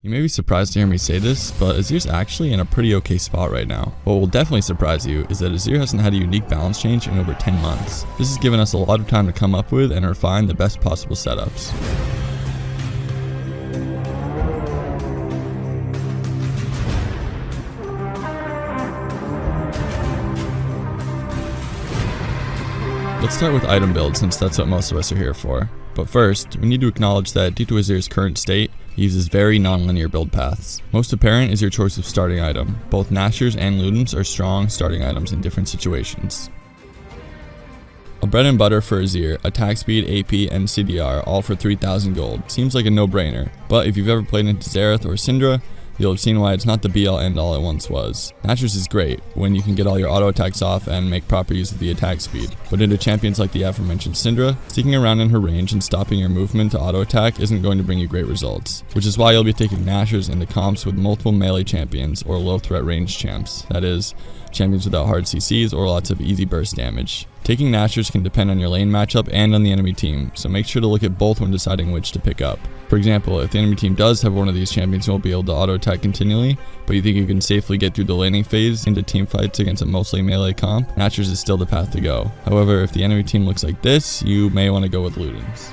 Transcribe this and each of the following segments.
You may be surprised to hear me say this, but Azir's actually in a pretty okay spot right now. What will definitely surprise you is that Azir hasn't had a unique balance change in over 10 months. This has given us a lot of time to come up with and refine the best possible setups. Let's start with item build, since that's what most of us are here for. But first, we need to acknowledge that due to Azir's current state, he uses very non-linear build paths. Most apparent is your choice of starting item. Both Nashers and Ludens are strong starting items in different situations. A bread and butter for Azir, attack speed, AP, and CDR, all for 3000 gold. Seems like a no-brainer, but if you've ever played into Xerath or Syndra, you'll have seen why it's not the be-all end-all it once was. Nashers is great when you can get all your auto attacks off and make proper use of the attack speed, but into champions like the aforementioned Syndra, sticking around in her range and stopping your movement to auto attack isn't going to bring you great results, which is why you'll be taking Nashers into comps with multiple melee champions or low threat range champs, that is, champions without hard CCs or lots of easy burst damage. Taking Nashers can depend on your lane matchup and on the enemy team, so make sure to look at both when deciding which to pick up. For example, if the enemy team does have one of these champions who won't be able to auto attack continually, but you think you can safely get through the laning phase into team fights against a mostly melee comp, Nashers is still the path to go. However, if the enemy team looks like this, you may want to go with Ludens.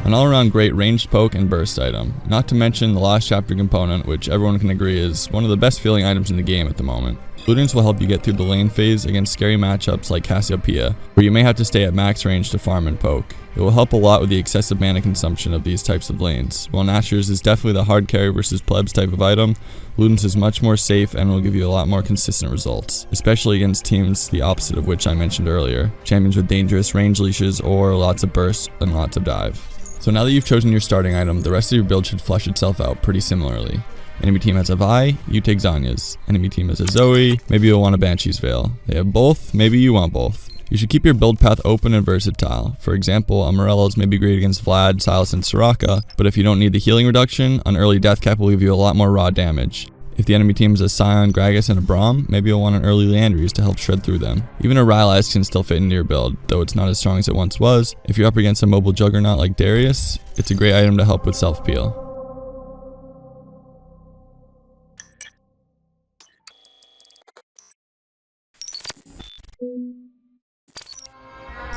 An all-around great ranged poke and burst item, not to mention the last chapter component, which everyone can agree is one of the best feeling items in the game at the moment. Ludens will help you get through the lane phase against scary matchups like Cassiopeia, where you may have to stay at max range to farm and poke. It will help a lot with the excessive mana consumption of these types of lanes. While Nashers is definitely the hard carry versus plebs type of item, Ludens is much more safe and will give you a lot more consistent results, especially against teams the opposite of which I mentioned earlier, champions with dangerous range leashes or lots of burst and lots of dive. So now that you've chosen your starting item, the rest of your build should flush itself out pretty similarly. Enemy team has a Vi, you take Zanya's. Enemy team has a Zoe, maybe you'll want a Banshee's Veil. They have both, maybe you want both. You should keep your build path open and versatile. For example, a Morello's may be great against Vlad, Sylas, and Soraka, but if you don't need the healing reduction, an early death cap will give you a lot more raw damage. If the enemy team is a Sion, Gragas, and a Braum, maybe you'll want an early Leandries to help shred through them. Even a Rylai's can still fit into your build, though it's not as strong as it once was. If you're up against a mobile juggernaut like Darius, it's a great item to help with self-peel.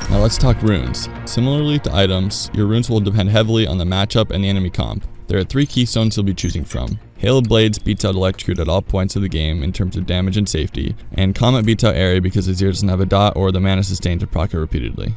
Now let's talk runes. Similarly to items, your runes will depend heavily on the matchup and the enemy comp. There are 3 keystones you'll be choosing from. Hail of Blades beats out Electrocute at all points of the game in terms of damage and safety, and Comet beats out Airy because Azir doesn't have a dot or the mana sustain to proc it repeatedly.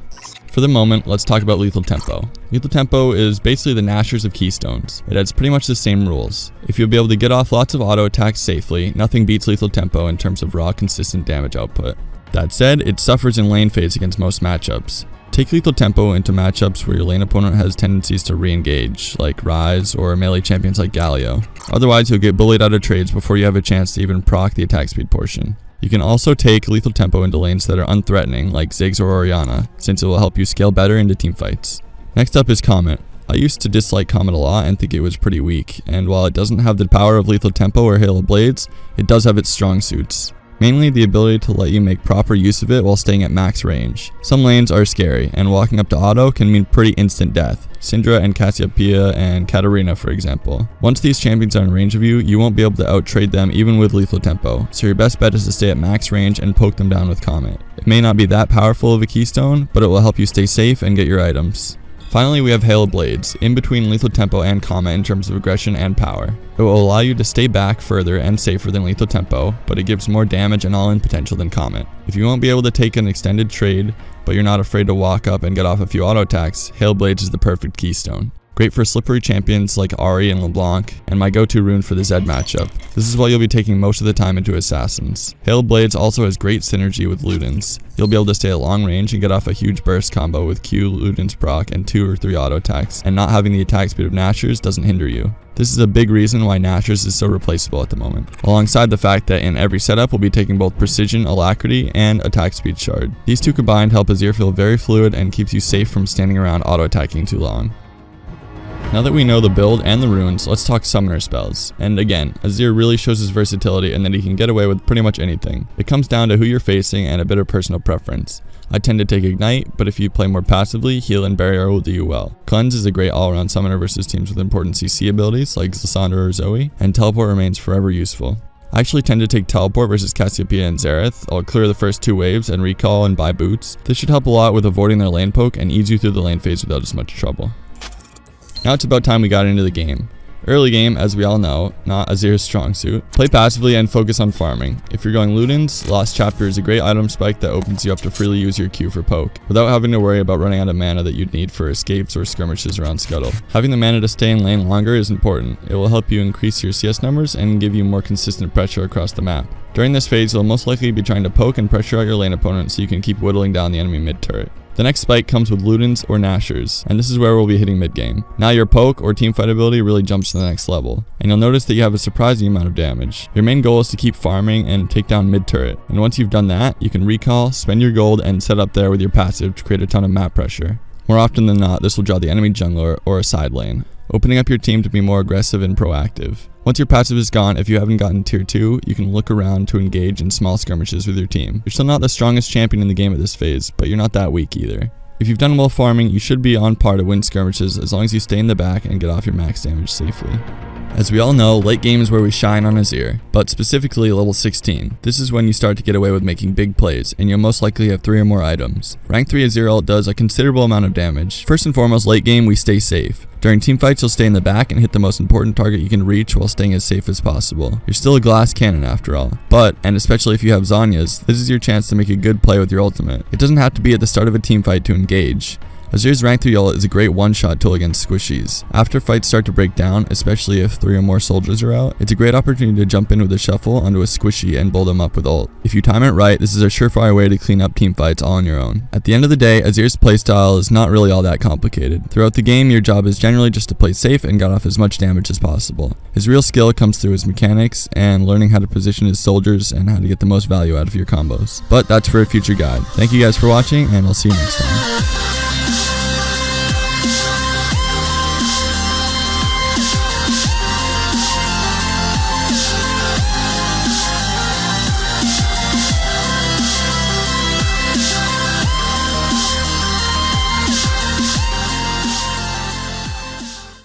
For the moment, let's talk about Lethal Tempo. Lethal Tempo is basically the Nashers of keystones. It has pretty much the same rules. If you'll be able to get off lots of auto attacks safely, nothing beats Lethal Tempo in terms of raw consistent damage output. That said, it suffers in lane phase against most matchups. Take Lethal Tempo into matchups where your lane opponent has tendencies to re-engage, like Ryze or melee champions like Galio. Otherwise, you'll get bullied out of trades before you have a chance to even proc the attack speed portion. You can also take Lethal Tempo into lanes that are unthreatening, like Ziggs or Orianna, since it will help you scale better into teamfights. Next up is Comet. I used to dislike Comet a lot and think it was pretty weak, and while it doesn't have the power of Lethal Tempo or Hail of Blades, it does have its strong suits. Mainly the ability to let you make proper use of it while staying at max range. Some lanes are scary, and walking up to auto can mean pretty instant death. Syndra and Cassiopeia and Katarina, for example. Once these champions are in range of you, you won't be able to outtrade them even with Lethal Tempo, so your best bet is to stay at max range and poke them down with Comet. It may not be that powerful of a keystone, but it will help you stay safe and get your items. Finally, we have Hail of Blades, in between Lethal Tempo and Comet in terms of aggression and power. It will allow you to stay back further and safer than Lethal Tempo, but it gives more damage and all-in potential than Comet. If you won't be able to take an extended trade, but you're not afraid to walk up and get off a few auto attacks, Hail of Blades is the perfect keystone. Great for slippery champions like Ahri and LeBlanc, and my go-to rune for the Zed matchup. This is why you'll be taking most of the time into Assassins. Hail of Blades also has great synergy with Ludens. You'll be able to stay at long range and get off a huge burst combo with Q, Ludens proc, and 2 or 3 auto attacks, and not having the attack speed of Nashers doesn't hinder you. This is a big reason why Nashers is so replaceable at the moment, alongside the fact that in every setup we'll be taking both Precision, Alacrity, and Attack Speed Shard. These 2 combined help Azir feel very fluid and keeps you safe from standing around auto-attacking too long. Now that we know the build and the runes, let's talk summoner spells. And again, Azir really shows his versatility and that he can get away with pretty much anything. It comes down to who you're facing and a bit of personal preference. I tend to take Ignite, but if you play more passively, Heal and Barrier will do you well. Cleanse is a great all-around summoner versus teams with important CC abilities like Lissandra or Zoe, and Teleport remains forever useful. I actually tend to take Teleport versus Cassiopeia and Xerath. I'll clear the first 2 waves and recall and buy boots. This should help a lot with avoiding their lane poke and ease you through the lane phase without as much trouble. Now it's about time we got into the game. Early game, as we all know, not Azir's strong suit. Play passively and focus on farming. If you're going Ludens, Lost Chapter is a great item spike that opens you up to freely use your Q for poke, without having to worry about running out of mana that you'd need for escapes or skirmishes around Scuttle. Having the mana to stay in lane longer is important. It will help you increase your CS numbers and give you more consistent pressure across the map. During this phase, you'll most likely be trying to poke and pressure out your lane opponent so you can keep whittling down the enemy mid turret. The next spike comes with Ludens or Nashers, and this is where we'll be hitting mid game. Now your poke or teamfight ability really jumps to the next level, and you'll notice that you have a surprising amount of damage. Your main goal is to keep farming and take down mid turret, and once you've done that, you can recall, spend your gold, and set up there with your passive to create a ton of map pressure. More often than not, this will draw the enemy jungler or a side lane, opening up your team to be more aggressive and proactive. Once your passive is gone, if you haven't gotten tier 2, you can look around to engage in small skirmishes with your team. You're still not the strongest champion in the game at this phase, but you're not that weak either. If you've done well farming, you should be on par to win skirmishes as long as you stay in the back and get off your max damage safely. As we all know, late game is where we shine on Azir, but specifically level 16. This is when you start to get away with making big plays, and you'll most likely have 3 or more items. Rank 3 Azir ult does a considerable amount of damage. First and foremost, late game we stay safe. During teamfights, you'll stay in the back and hit the most important target you can reach while staying as safe as possible. You're still a glass cannon after all. But, and especially if you have Zhonya's, this is your chance to make a good play with your ultimate. It doesn't have to be at the start of a teamfight to engage. Azir's rank 3 ult is a great one-shot tool against squishies. After fights start to break down, especially if 3 or more soldiers are out, it's a great opportunity to jump in with a shuffle onto a squishy and blow them up with ult. If you time it right, this is a surefire way to clean up teamfights all on your own. At the end of the day, Azir's playstyle is not really all that complicated. Throughout the game, your job is generally just to play safe and get off as much damage as possible. His real skill comes through his mechanics and learning how to position his soldiers and how to get the most value out of your combos. But that's for a future guide. Thank you guys for watching, and I'll see you next time.